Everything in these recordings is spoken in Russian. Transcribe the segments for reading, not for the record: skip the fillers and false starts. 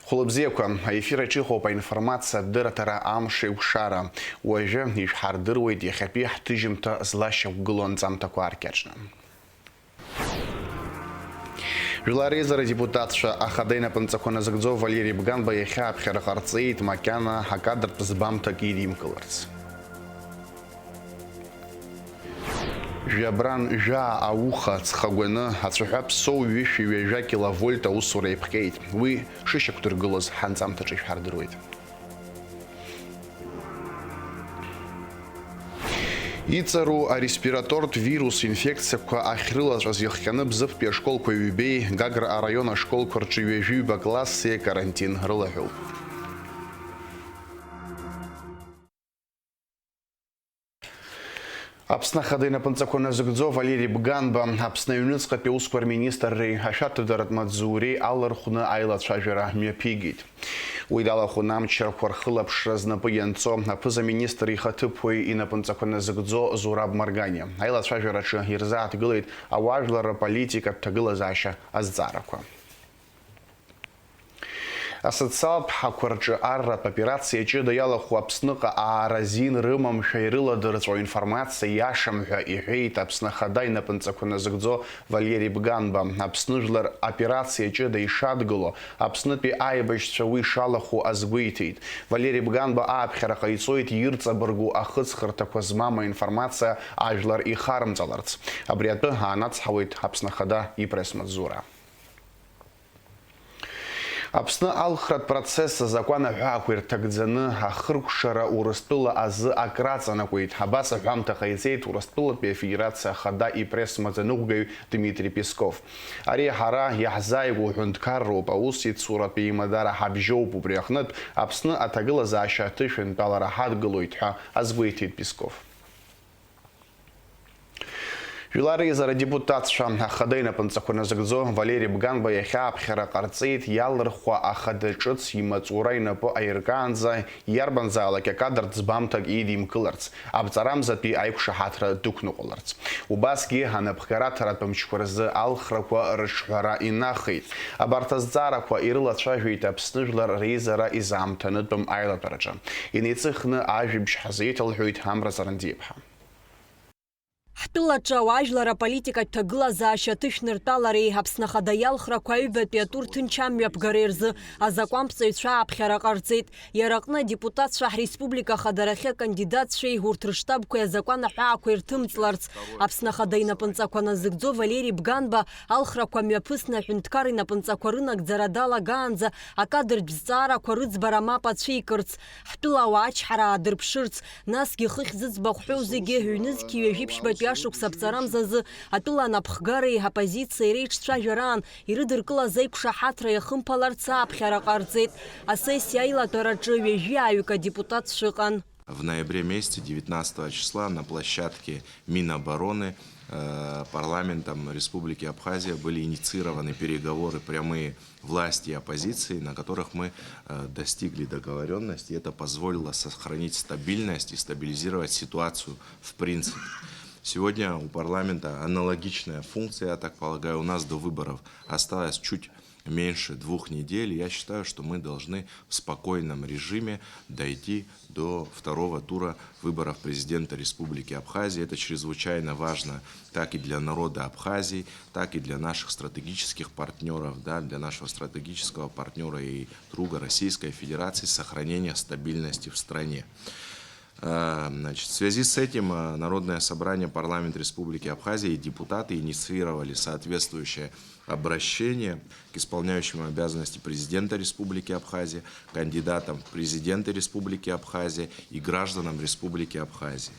Хулыбзиақәа, аефир аҿы информация дыратара амш еиқәшара. Уажәы ишҳардыруеит иахьатәи ҳҭыжьымҭа злашьақәгылоу анҵамҭақәа ааркьаҿны. Жәлар реизара депутатцәа ахада инапынҵақәа назыгӡо Валерий Бганба иахьа аԥхьара ҟарҵеит макьана акадртә ӡбамҭак идимкыларц. Жәабран жәаа ауха ҵхагәаны ацәаҳәа ԥсоу ҩышәа киловольт аусура еиԥҟьеит. Уи шышьақәдыргылоз ҳанҵамҭаҿы ишәҳардыруеит. Иҵару ареспиратортә вирус инфекциақәа ахьрылаҵәаз иахҟьаны Бзыԥтәи ашколқәа ҩбеи Гагра араион ашколқәа рҿы ҩажәиба класси карантин рылаҳәоуп. Аԥсны ахада инапынҵақәа назыгӡо Валерий Бганба Аԥсны аҩныҵҟатәи аусқәа рминистрреи ашәатәыдаратә маҵзуреи алархәны аилацәажәара мҩаԥигеит. Уи далахәын амчрақәа рхылаԥшра знапы ианцо аԥыза-министр ихаҭыԥуаҩ инапынҵақәа назыгӡо Зураб Марганиа. Аилацәажәараҿы ирзааҭгылеит ауаажәлар аполитикатә ҭагылазаашьа азҵаарақәа. Асоциалтә ҳақәа рҿы арратә операциа ҷыда иалахәу Аԥсныҟа ааразин рымамшәа ирыладырҵәо информациа иашам ҳәа иҳәеит Аԥсны ахада инапынҵақәа назыгӡо Валерий Бганба. Аԥсны жәлар операциа ҷыда ишадгыло Аԥснытәи аибашьцәа уи шалахәу азгәеиҭеит. Валерий Бганба ааԥхьара ҟаиҵоит ирҵабыргу ахыҵхырҭақәа змам аинформациа ажәлар ихарымҵаларц. Абри атәы аанацҳауеит Аԥсны ахада ипресс-маҵзура. Аԥсны алхратә процесс азакәан аҳәаақәа ирҭагӡаны ахыркәшара Урыстәыла азы акраҵанакуеит. Абас аҳәамҭа ҟаиҵеит Урыстәылатәи афедерациа ахада ипресс-маӡаныҟәгаҩ Дмитрий Песков. Ари ҳара иаҳзааигәоу ҳәынҭқарроуп, аус иацуратәи имадара ҳабжьоуп. Убри аҟнытә Аԥсны аҭагылазаашьа аҭышәантәалара ҳадгылоит ҳәа азгәеиҭеит Песков. Жәлар реизара депутатцәа ахада инапынҵақәа назыгӡо Валерий Бганба иахьа аԥхьара ҟарҵеит иалырхәа ахада ҿыц имаҵура инапы аиркаанӡа иарбанзаалак акадртә ӡбамҭак идимкыларц, абҵарамзатәи аиқәшаҳаҭра дықәныҟәаларц. Убасгьы анапхгараҭаратә мчқәа рзы алхрақәа рыҿҳәара инахеит. Абарҭ азҵаарақәа ирылацәажәеит Аԥсны жәлар реизара изаамҭанытәым аилатәараҿы. Инеиҵыхны ажәибжь ҳазеиҭалҳәоит Амра Зарандиеԥҳа. Ҳтәылаҿы ауаажәлар аполитикатә ҭагылазаашьа аҭышәныртәалареи Аԥсны ахада иалхрақәа аҩбатәи атур ҭынч амҩаԥгареи рзы азакәанԥҵаҩцәа ааԥхьара ҟарҵеит. Иара аҟны адепутатцәа ҳреспублика ахадарахьы акандидатцәеи урҭ рыштабқәеи азакәан аҳәаақәа ирҭымҵларц Аԥсны ахада инапынҵақәа назыгӡо Валерий Бганба алхрақәа мҩаԥысны аҳәынҭқар инапынҵақәа рынагӡара далагаанӡа акадртә зҵаарақәа рыӡбара мап ацәикырц, ҳтәыла ауаа ачҳара аадырԥшырц, насгьы хыхь зыӡбахә ҳәоу зегьы ҩнызқьи ҩажәиԥшьбатәи ашықәс абҵарамзазы атәыла анапхгареи апозициеи реиҿцәажәараан ирыдыркылаз аиқәшаҳаҭра иахымԥаларц ааԥхьара ҟарҵеит. Асессиа аилатәараҿы ҩажәиааҩык адепутатцәа ыҟан. В ноябре месяце 19 числа на площадке Минобороны парламентом Республики Абхазия были инициированы переговоры прямые власти и оппозиции, на которых мы достигли договоренности. Это позволило сохранить стабильность и стабилизировать ситуацию в принципе. Сегодня у парламента аналогичная функция, я так полагаю, у нас до выборов осталось чуть меньше 2 недель. Я считаю, что мы должны в спокойном режиме дойти до второго тура выборов президента Республики Абхазия. Это чрезвычайно важно как и для народа Абхазии, так и для наших стратегических партнеров, да, для нашего стратегического партнера и друга Российской Федерации, сохранения стабильности в стране. Значит, в связи с этим Народное собрание парламента Республики Абхазия и депутаты инициировали соответствующее обращение к исполняющему обязанности президента Республики Абхазия, кандидатам в президенты Республики Абхазия и гражданам Республики Абхазия.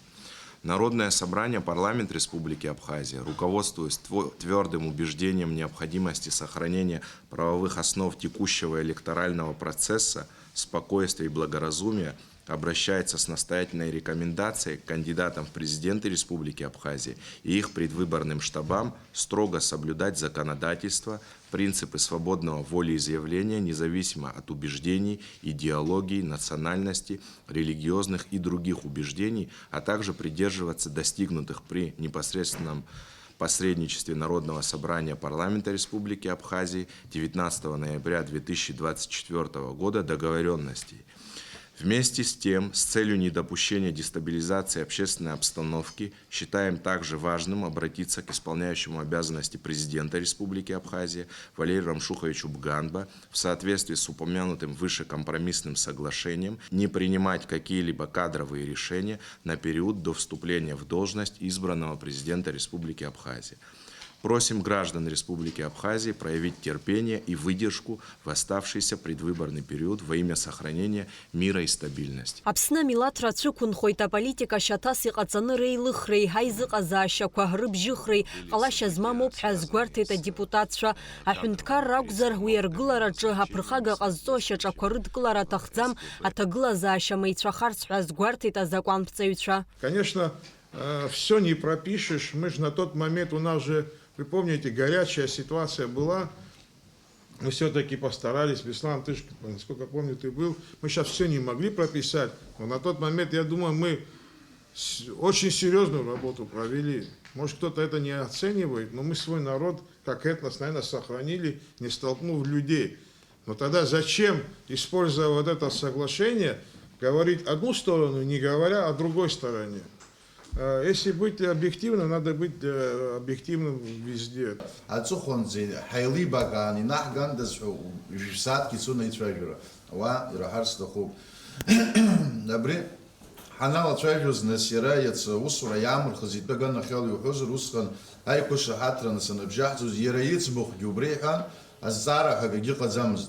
Народное собрание парламент Республики Абхазия, руководствуясь твердым убеждением необходимости сохранения правовых основ текущего электорального процесса, спокойствия и благоразумия, обращается с настоятельной рекомендацией к кандидатам в президенты Республики Абхазия и их предвыборным штабам строго соблюдать законодательство, принципы свободного волеизъявления, независимо от убеждений, идеологий, национальности, религиозных и других убеждений, а также придерживаться достигнутых при непосредственном посредничестве Народного собрания парламента Республики Абхазии 19 ноября 2024 года договоренностей. Вместе с тем, с целью недопущения дестабилизации общественной обстановки, считаем также важным обратиться к исполняющему обязанности президента Республики Абхазия Валерию Рамшуховичу Бганба в соответствии с упомянутым выше компромиссным соглашением не принимать какие-либо кадровые решения на период до вступления в должность избранного президента Республики Абхазия. Просим граждан Республики Абхазии проявить терпение и выдержку в оставшийся предвыборный период во имя сохранения мира и стабильности. Аԥсны милаҭ рацәықәынхоит аполитика шьаҭас иҟаҵаны реилыхреи, ҳаизыҟазаашьақәа рыбжьыхреи ҟалашьа змамоуп ҳәа азгәарҭеит адепутатцәа. Аҳәынҭқарра акәзар уи аргылараҿы аԥырхага ҟазҵо ашьаҿақәа рыдкылара аҭахӡам, аҭагылазаашьа меицәахарц ҳәа азгәарҭеит азакәанԥҵаҩцәа. Конечно, все не пропишешь. Мы же на тот момент, у нас же, вы помните, горячая ситуация была. Мы все-таки постарались. Беслан, ты же, насколько помню, ты был. Мы сейчас все не могли прописать. Но на тот момент, я думаю, мы очень серьезную работу провели. Может, кто-то это не оценивает, но мы свой народ, как этнос, наверное, сохранили, не столкнув людей. Но тогда зачем, используя вот это соглашение, говорить одну сторону, не говоря о другой стороне? Если быть объективным, надо быть объективным везде. Ацухонзи хайли багани нахган дасу жсат кисуна итражура ва ирахарста хуб добре ханала тражуз насира яца усура ямр хазит баган нахал юхузр усхан айку шахатран санабжахзу зираиц бух губрехан азара хагаги qazamz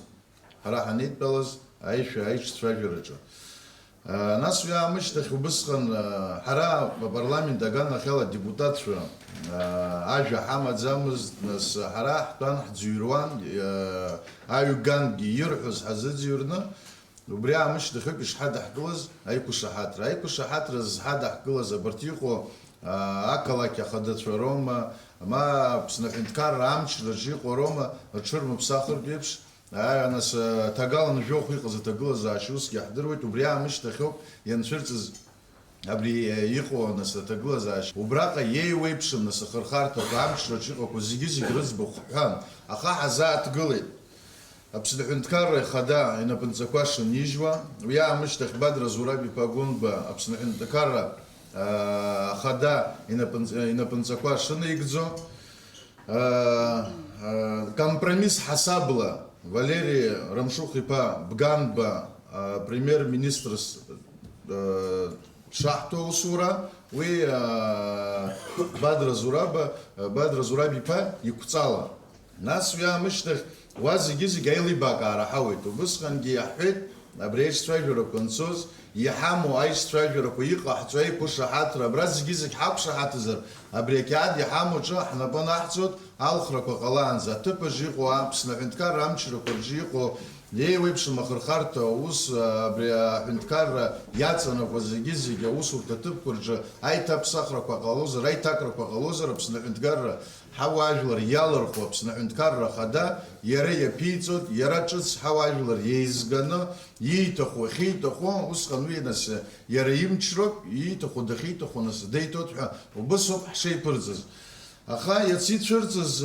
хараханит балаз айш тражураджо нас я мыштах убысхан хара парламент даган хела депутат шо ажа хамад замыз нас хара тан зюрван аюган гирхус хаззюрна убря мыштах иш хада хглаз айку шахатра з хада хглаз бартихо акалак хадат рома ма пснахинткар рамч ржихо рома чурм псахар бепш нас тагалан жоху иҟаз аҭагылазаашьа уск иаҳдыруеит, убри аамышьҭахьоуп ианцәырҵыз абри иҟоу нас аҭагылазаашьа. Убраҟа иеиуеиԥшым нас ахырхарҭақәа амчраҿ иҟақәоу зегьы рыӡбахә ҳәан, аха ҳазааҭгылеит. Аԥсны Аҳәынҭқарра Ихада инапынҵақәа шынижьуа, уи аамышьҭахь Бадра Зураб-иԥа Гәынба Аԥсны Аҳәынҭқарра Ахада инапынҵақәа шынаигӡо, компромисс ҳасабла Валерий Рамшух-иԥа Бганба премьер-министр шаҳҭо усура, уи Бадра Зураб-иԥа иқәҵала. Нас уи аамышьҭахь уа зегьы аилибакаара ҳауеит. Убысҟангьы иаҳҳәеит абри аишьцәажәарақәа анцоз иҳамоу аишьцәажәарақәа иҟаҳҵо аиқәышаҳаҭра абра зегьы ҳақәшаҳаҭызар абри ақьаад иҳамоу аҿы ҳнапы наҳҵоит алхрақәа ҟалаанӡа аҭыԥаҿ иҟоу Аԥсны Аҳәынҭқарра амчрақәа рҿы иҟоу еиуеиԥшым ахырхарҭа аус абри аҳәынҭқарра иаҵанакуа зегьы аусурҭа аҭыԥқәа рҿы аиҭаԥсахрақәа ҟалозар, аиҭакрақәа ҟалозар Аԥсны Аҳәынҭқарра ҳауаажәлар иалырхуа Аԥсны Аҳәынҭқарра Ахада иара иаԥиҵоит, иара ҿыц ҳауаажәлар еизганы ииҭаху ахьиҭаху усҟан уи нас иара имчроуп, ииҭаху дахьиҭаху нас деиҭоит ҳәа убысоуп ҳшеиԥырҵыз. Аха иацицәырҵыз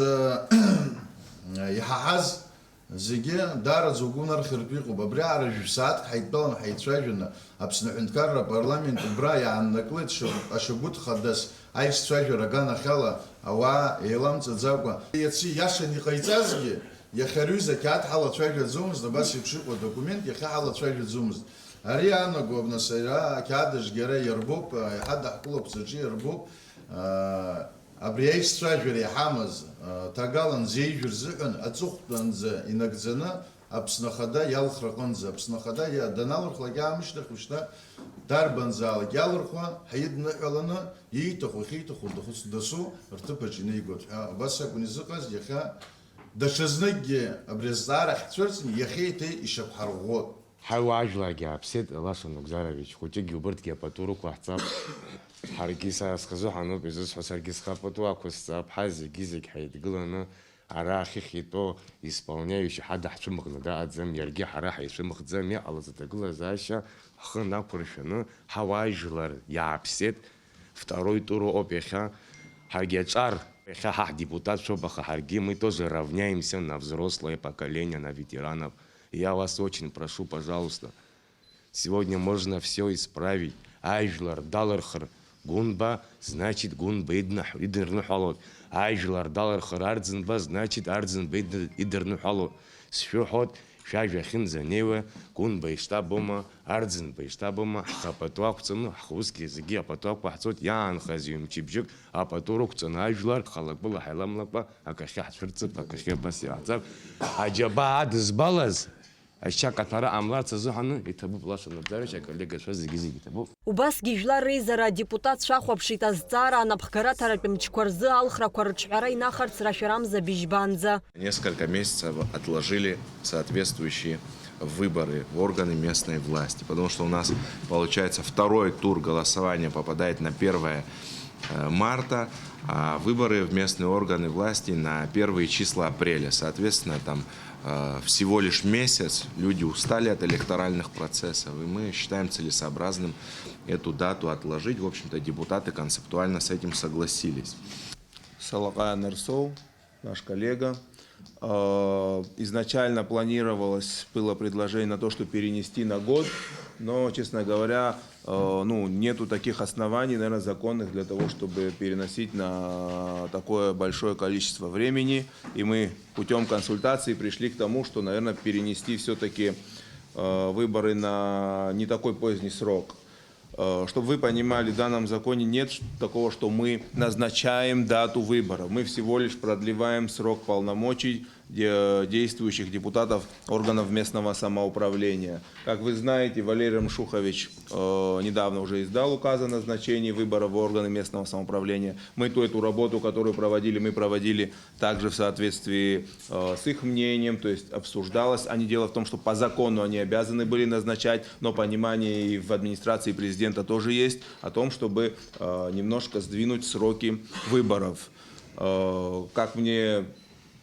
иҳаҳаз зегьы дараӡа угәы унархартә иҟоуп. Абри аара жәсааҭк ҳаидтәалан ҳаицәажәаны Аԥсны Аҳәынҭқарра апарламент убра иааннаклеит ашьагәыҭ хадас аишьцәажәара аганахьала ауаа еиламҵаӡакәа. Иаци иашан иҟаиҵазгьы иахьа рҩыза ақьаад ҳалацәажәаӡомызт, абас еиԥш иҟоу адокумент иахьа ҳалацәажәаӡомызт. Ари аанагоуп нас ара ақьаадыжәгьы ара иарбоуп, иаҳа даҳкылаԥҵаҿы иарбоуп. Абри аишьцәажәара иҳамаз ҭагалан зеижәыр зыҳәан аҵыхәтәанӡа инагӡаны Аԥсны Ахада иалхраҟынӡа, Аԥсны Ахада даналырхлак аамышьҭахь ушьҭа дарбанзаалак иалырхуа ҳаидныҳәаланы ииҭаху ахьиҭаху дасу рҭыԥаҿ инеигоит ҳәа абас акәын изыҟаз. Иахьа даҽазныкгьы абри азҵаара ҳцәырҵны иахьеиҭеи ишьақәҳарӷәӷәоит. Ҳауаажәларгьы ааԥсеит, Лаша Нугзарович, хәыҷыкгьы убырҭгьы апату рықәаҳҵап. Ҳаргьы схазы ҳануп изызҳәо, саргьы схапату ақәысҵап, зегьы ҳаидгыланы ара ахьыхь итәоу исполняющий ҳада ҳцәымӷны даҟаӡам, иаргьы ҳара ҳаицәымӷӡам, иҟалаз аҭагылазаашьа ҳхы нақәыршәаны ҳауаажәлар иааԥсеит. Второй тур ауп иахьа. Ҳаргьы аҿар Депутат Шобахахарги, мы тоже равняемся на взрослое поколение, на ветеранов. Я вас очень прошу, пожалуйста, сегодня можно все исправить. Айжлар, далархар, гунба, значит гунба идерну халот. Айжлар, далархар, арзенба, значит арзенба идерну халот. Сшухот, шажа хинзанева, гунба иштабома, арзенба иштабома, хапатуак цену, хузки языки, апатуак пахцот, ян хазиум чипжик, апатурук цена айжлар, халак была хайламлапа, акашах шерцеп, акашхебас яцап. Аджаба адзбалаз. Убасгьы жәлар реизара депутат шахәаԥшит азҵаара анапхгараҭаратә мчқәа рзы алхрақәа рыҿҳәара инахарц рашәарамза бижьбанӡа. Несколько месяцев отложили соответствующие выборы в органы местной власти, потому что у нас, получается, второй тур голосования попадает на 1 марта, а выборы в местные органы власти на первые числа апреля. Соответственно, там всего лишь месяц, люди устали от электоральных процессов, и мы считаем целесообразным эту дату отложить. В общем-то, депутаты концептуально с этим согласились. Салакай Нарсоу, наш коллега. Изначально было предложение на то, что перенести на год, но, честно говоря, нету таких оснований, наверное, законных для того, чтобы переносить на такое большое количество времени. И мы путем консультаций пришли к тому, что, наверное, перенести все-таки выборы на не такой поздний срок. Чтобы вы понимали, в данном законе нет такого, что мы назначаем дату выборов. Мы всего лишь продлеваем срок полномочий действующих депутатов органов местного самоуправления. Как вы знаете, Валерий Мшухович недавно уже издал указ о назначении выборов в органы местного самоуправления. Мы эту работу, которую мы проводили также в соответствии с их мнением, то есть обсуждалось. Дело в том, что по закону они обязаны были назначать, но понимание и в администрации президента тоже есть о том, чтобы немножко сдвинуть сроки выборов. Как мне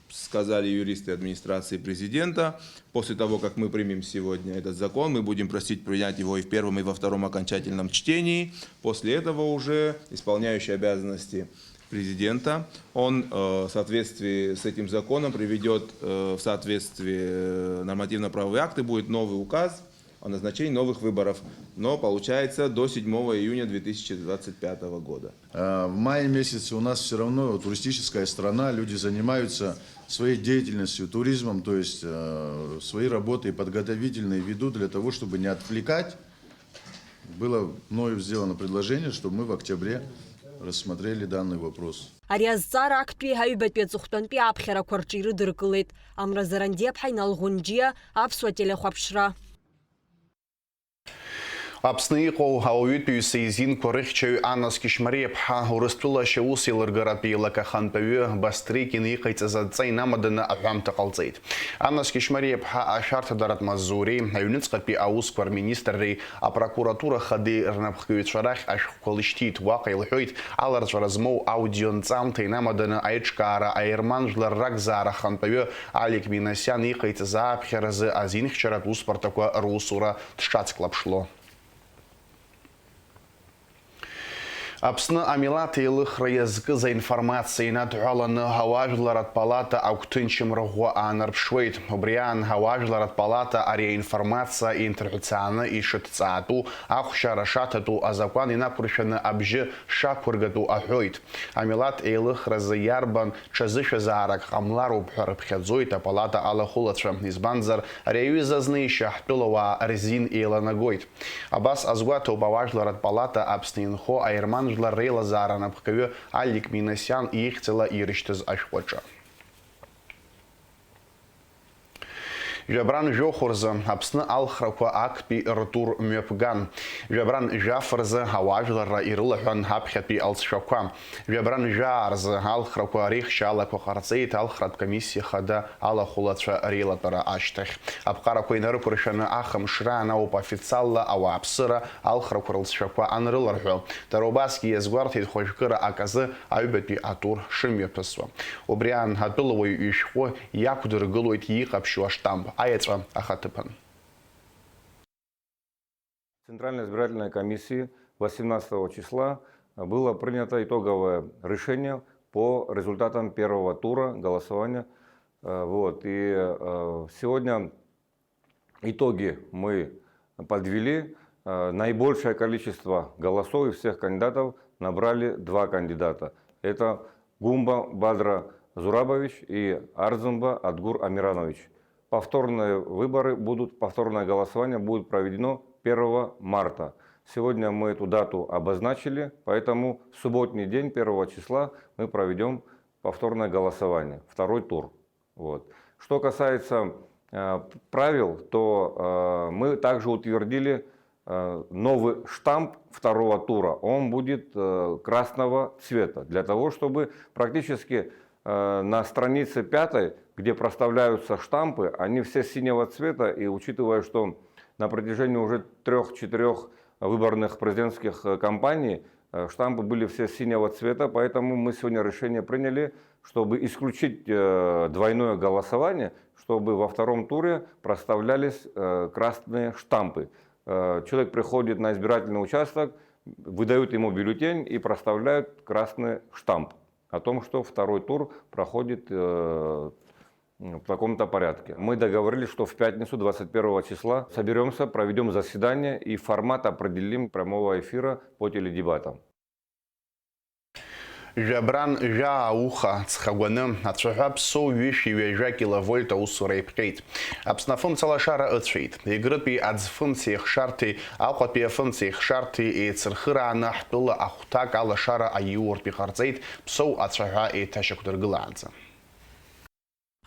сказали юристы администрации президента, после того, как мы примем сегодня этот закон, мы будем просить принять его и в первом, и во втором окончательном чтении. После этого уже исполняющий обязанности президента, он в соответствии с этим законом приведет в соответствие нормативно-правовые акты, будет новый указ о назначении новых выборов, но получается до 7 июня 2025 года. В мае месяце у нас все равно туристическая страна, люди занимаются своей деятельностью, туризмом, то есть свои работы подготовительные ведут для того, чтобы не отвлекать. Было мною сделано предложение, чтобы мы в октябре рассмотрели данный вопрос. Ари азҵаара актәи ҳаҩбатәи аҵыхәтәантәи аԥхьарақәа рҿы ирыдыркылеит. Амразаранди аԥҳа Иналӷәынџьиа, аԥсуа телехәаԥшра. Аԥсны иҟоу ауаҩытәыҩса изинқәа рыхьчаҩ Анас Кишмариаԥҳа Урыстәылашьа аус еилыргаратәы еилакахантәаҩы Бастрыкин иҟаиҵаз адҵа инамаданы аҳәамҭа ҟалҵеит. Анас Кишмариаԥҳа ашәарҭадаратә маҵзуреи, аҩнуҵҟатәи аусқәа рминистрреи, апрокуратура хадеи рнапхгаҩцәа рахь ашәҟәқәа лышьҭит. Уаҟа илҳәоит, аларҵәара змоу аудионҵамҭа инамаданы аиҿкаара аерман жәлар ракзаара хантәаҩы Алик Минасиан иҟаиҵаз ааԥхьаразы азинхьчаратә усбарҭақәа русура дшацклаԥшло. Аԥсны амилаҭ еилыхра иазкыз аинформациа инадҳәаланы ҳауаажәларатә палата агәҭынчымра ӷәӷәа аанарԥшуеит. Убри аан ҳауаажәларатә палата ари аинформациа инҭырҳәцааны ишыҭҵаатәу, ахәшьара шаҭатәу азакәан инақәыршәаны абжьы шақәыргатәу аҳәоит. Амилаҭ еилыхразы иарбан ҽазышәазаарак ҟамлароуп ҳәа рыԥхьаӡоит апалата алахәылацәа. Избанзар, ари аҩыза зны ишьаҳтәылауаа рзин еиланагоит. Абас азгәаҭоуп ауаажәларатә палата Аԥсны инхо аерман жәлар реилазаара анапхгаҩы Алик Минасиан ихьӡала ирышьҭыз ашәҟәаҿы. Жәабран жәохәырзы Аԥсны алхрақәа актәи ртур мҩаԥган. Жәабран жәаф рзы ауаажәларра ирылаҳәан ҳаԥхьатәи алҵшәақәа. Жәабран жәаа рзы алхрақәа реихшьаалақәа ҟарҵеит алхратә комиссиа хада алахәылацәа реилатәара ашьҭахь. Аԥҟарақәа инарықәыршәаны ахымшраан ауп официалла ауааԥсыра алхрақәа рылҵшәақәа анрыларҳәо. Дара убасгьы иазгәарҭеит хәажәкыра аказы аҩбатәи атур шымҩаԥысуа. Убри аан атәылауаҩ ишәҟәы иақәдыргылоит иҟаԥшьу аштамп. Центральной избирательной комиссии 18 числа было принято итоговое решение по результатам первого тура голосования. Вот. И сегодня итоги мы подвели. Наибольшее количество голосов из всех кандидатов набрали 2 кандидата. Это Гумба Бадра Зурабович и Арзумба Адгур Амиранович. Повторные повторное голосование будет проведено 1 марта. Сегодня мы эту дату обозначили, поэтому в субботний день, 1 числа, мы проведем повторное голосование, 2-й тур. Вот. Что касается правил, то мы также утвердили новый штамп 2-го тура. Он будет красного цвета, для того, чтобы практически на странице 5, где проставляются штампы, они все синего цвета, и учитывая, что на протяжении уже 3-4 выборных президентских кампаний штампы были все синего цвета, поэтому мы сегодня решение приняли, чтобы исключить двойное голосование, чтобы во 2-м туре проставлялись красные штампы. Человек приходит на избирательный участок, выдают ему бюллетень и проставляют красный штамп о том, что 2-й тур проходит в таком-то порядке. Мы договорились, что в пятницу, 21 числа, соберемся, проведем заседание и формат определим прямого эфира по теледебатам. Жабран Жауха Цхагуаным отшага псо вещи вежа киловольта усурей пкейт. Абснафум целашара отшейт. Игрыпи адзфунциях шарты, алқапия фунциях шарты и цирхыра нахтула ахутак алашара аюр пихарцейт псо отшага и ташакудыргыланца.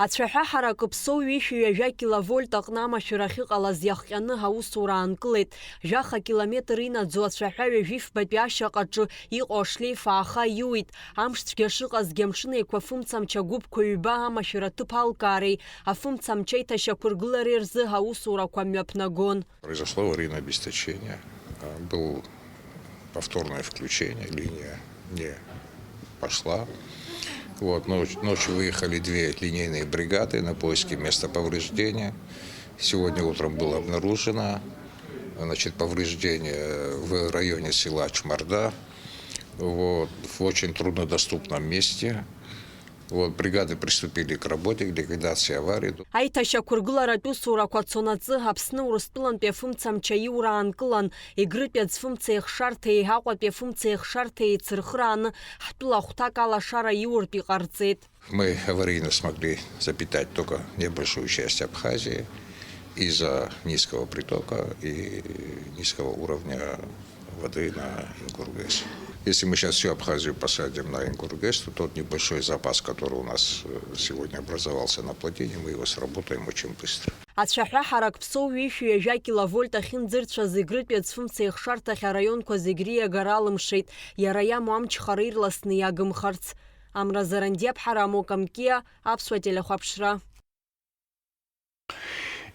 Ацәаҳәа ҳаракы ԥсоу ҩышәҩа жәа киловольт аҟны амашәыр ахьыҟалаз иахҟьаны аусура аанкылеит. Жәаха километр инаӡӡоу ацәаҳәа ҩажәифбатәи ашьаҟаҿы иҟоу ашлеиф ааха иуит. Амш цәгьа шыҟазгьы амшын еиқәа фымцамча гәыԥқәа ҩба амашәыр аҭыԥ алкаареи афымцамча иҭашьақәыргылареи рзы аусурақәа мҩаԥнагон. Произошло аварийное обесточение. Было повторное включение, линия не пошла. Вот, ночью выехали 2 линейные бригады на поиски места повреждения. Сегодня утром было обнаружено повреждение в районе села Чмарда, вот, в очень труднодоступном месте. Вот, бригады приступили к работе, к ликвидации аварии. Аиҭашьақәыргыларатә усурақәа цонаҵы Аԥсны Урыстәылантәи афымцамча иура аанкылан, Егрытәи аӡфымца еихшарҭеи Аҟәатәи афымца еихшарҭеи еицырхырааны ҳтәыла ахәҭак алашара иуртә иҟарҵеит. Мы аварийно смогли запитать только небольшую часть Абхазии из-за низкого притока и низкого уровня воды на Ингургес. Если мы сейчас всю Абхазию посадим на Ингургес, то тот небольшой запас, который у нас сегодня образовался на плотине, мы его сработаем очень быстро. Ацәаҳәа ҳарак ԥсоу ҩышәҩа жәа киловольт ахьынӡырцәаз Егрытәи аӡфымца еихшарҭахь араионқәа зегь риагара алымшеит, иара иамоу амчхара ирласны иагымхарц. Амразаранди Аԥҳара Амока Мкиа, Аԥсуа телехәаԥшра.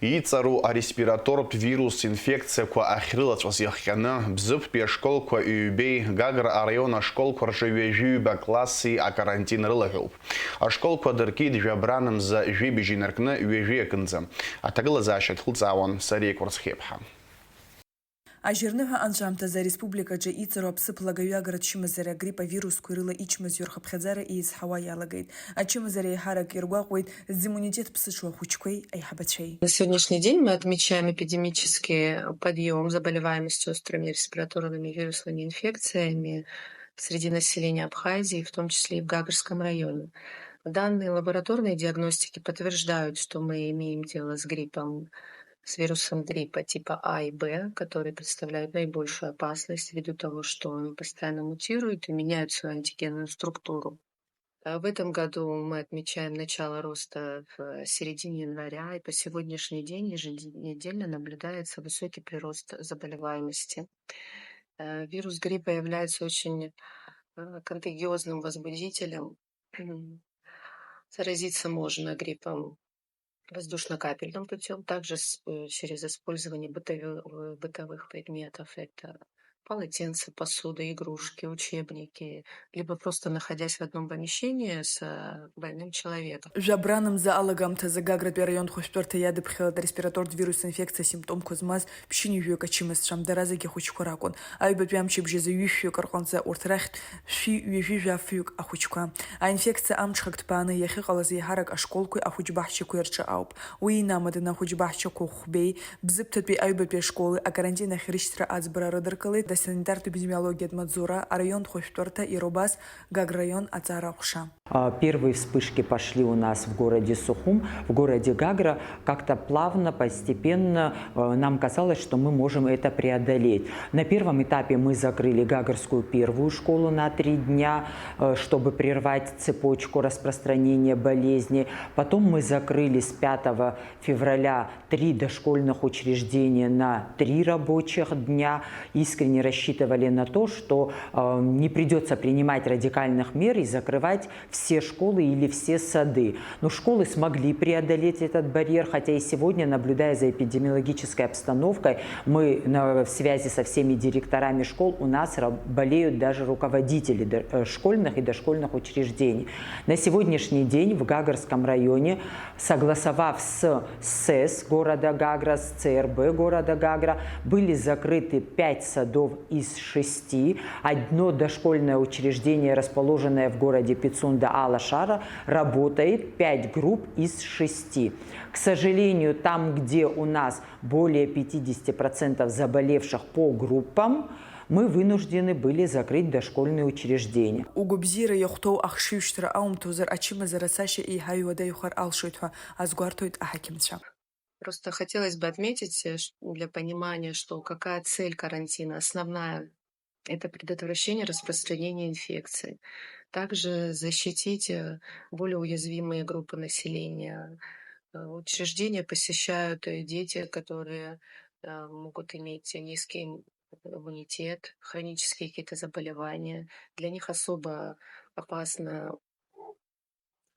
Ицару ареспиратортә вирус инфекциақәа ахьрылаҵәаз иахҟьаны Бзыԥтәи ашколқәа ҩбеи Гагра араион ашколқәа рҿы ҩажәиҩба класси акарантин рылаҳәоуп. Ашколқәа дыркит Жәабран мза жәибжь инаркны ҩажәиакынӡа. Аҭагылазаашьа дхылҵаауан Сариа Кәырцхеиԥҳа. Ажьырныҳәа анҵәамҭазы ареспубликаҿы иҵару аԥсыԥлагаҩы агратә агрипп авирусқәа ирыла ичмазаҩ рхыԥхьаӡара еизҳауа иалагеит. Ачымазара еиҳарак иргәаҟуеит зиммунитет ԥсыҽуа ахәыҷқәеи аиҳабацәеи. На сегодняшний день мы отмечаем эпидемический подъем заболеваемости острыми респираторными вирусными инфекциями среди населения Абхазии, в том числе и в Гагарском районе. Данные лабораторной диагностики подтверждают, что мы имеем дело с гриппом, с вирусом гриппа типа А и Б, которые представляют наибольшую опасность ввиду того, что он постоянно мутирует и меняет свою антигенную структуру. В этом году мы отмечаем начало роста в середине января, и по сегодняшний день еженедельно наблюдается высокий прирост заболеваемости. Вирус гриппа является очень контагиозным возбудителем. Заразиться можно гриппом воздушно-капельным путем, также через использование бытовых предметов. Это полотенца, посуда, игрушки, учебники, либо просто находясь в одном помещении с больным человеком. Жабраным за алагамта за Гагратбе район хоспиталта яды пхелада респиратор вирус инфекция симптом козмаз пшини юка чимас шамдаразаги хучкуракон. Айба пьямчи бжеза юфью кархонца уртрахт ши южи жафюк ахучка. А инфекция амчхакт паны яхи қалазы харак ашколку ахучбахчи куерча ауп. Уи намады на хучбахчи кухбей бзыптат би айба пе школы а карантина хриштра азбара радаркалы да санитар-эпидемиология Мадзура район хоспиталта и Робас Гаграйон Ацарахуша. Первые вспышки пошли у нас в городе Сухум, в городе Гагра. Как-то плавно, постепенно нам казалось, что мы можем это преодолеть. На первом этапе мы закрыли Гагарскую первую школу на 3 дня, чтобы прервать цепочку распространения болезни. Потом мы закрыли с 5 февраля 3 дошкольных учреждения на 3 рабочих дня. Искренне рассчитывали на то, что не придется принимать радикальных мер и закрывать все школы или все сады. Но школы смогли преодолеть этот барьер, хотя и сегодня, наблюдая за эпидемиологической обстановкой, мы в связи со всеми директорами школ, у нас болеют даже руководители школьных и дошкольных учреждений. На сегодняшний день в Гагарском районе, согласовав с СЭС города Гагра, с ЦРБ города Гагра, были закрыты 5 садов из 6. Одно дошкольное учреждение, расположенное в городе Пицунда Алашара, работает 5 групп из 6. К сожалению, там, где у нас более 50% заболевших по группам, мы вынуждены были закрыть дошкольные учреждения. Угубзира яхтоу ахшивштра аумтузар ачима зарасаши и хайвада юхар алшуйтва азгуартует ахакимца. Просто хотелось бы отметить для понимания, что какая цель карантина основная – это предотвращение распространения инфекции. Также защитить более уязвимые группы населения. Учреждения посещают дети, которые могут иметь низкий иммунитет, хронические какие-то заболевания. Для них особо опасно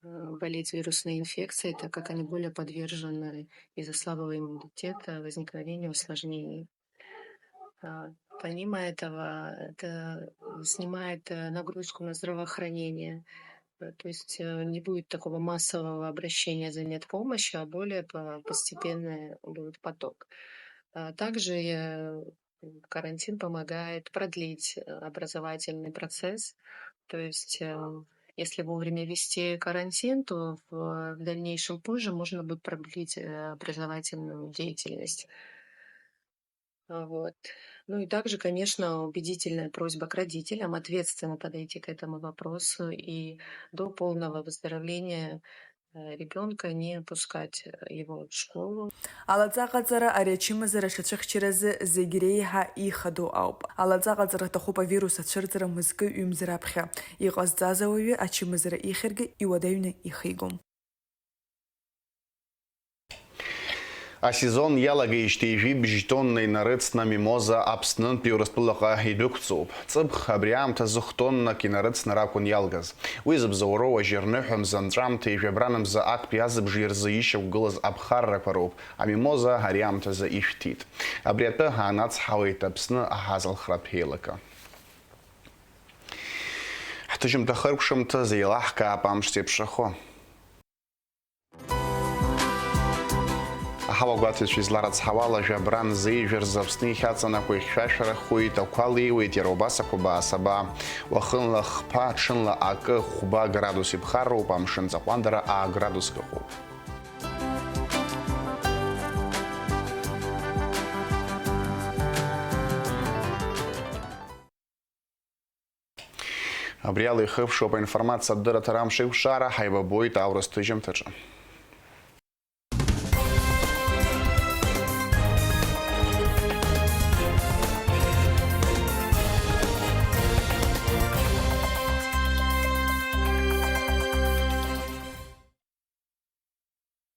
болеть вирусной инфекцией, так как они более подвержены из-за слабого иммунитета возникновению осложнений. Помимо этого, это снимает нагрузку на здравоохранение. То есть не будет такого массового обращения за медпомощью, а более постепенный будет поток. Также карантин помогает продлить образовательный процесс. То есть если вовремя вести карантин, то в дальнейшем позже можно будет продлить образовательную деятельность. Вот. Ну и также, конечно, убедительная просьба к родителям ответственно подойти к этому вопросу и до полного выздоровления ребенка не пускать его в школу. Аладзагадзара арячимазара шачахчиразы зегирейха и хаду ауп. Аладзагадзара тахупа вируса чырзара мызгы юмзирапхя. И газдазауи ачимазара ихерги и вадаюны ихигум. А сезон ялагаиштейжи бжитонный нарыцна мимоза абснын приураспылаха идукцуп. Цыбх абриамта зухтонна кинарыцна ракун ялгаз. Уизб за урова жирныхым зандрамта и жебраным за ак пьязыб жирза ищев гылаз абхарра паруб, а мимоза ариамта за иштит. Абриата ханац хауит абсны ахазал храпхелака. Хтыжим тахыркшым-то заилахка апамштепшахо. Хава гуатвич изларац хавала жабран зейжер забсны хацана куихшашара хуи таквали уити робаса куба асаба вахынла хпа чынла акы хуба градуси бхару памшын захвандара а градуска хуб. Абриалы хывшо по информации от дыра тарам шившара хайба бой таурас тыжем тыжем.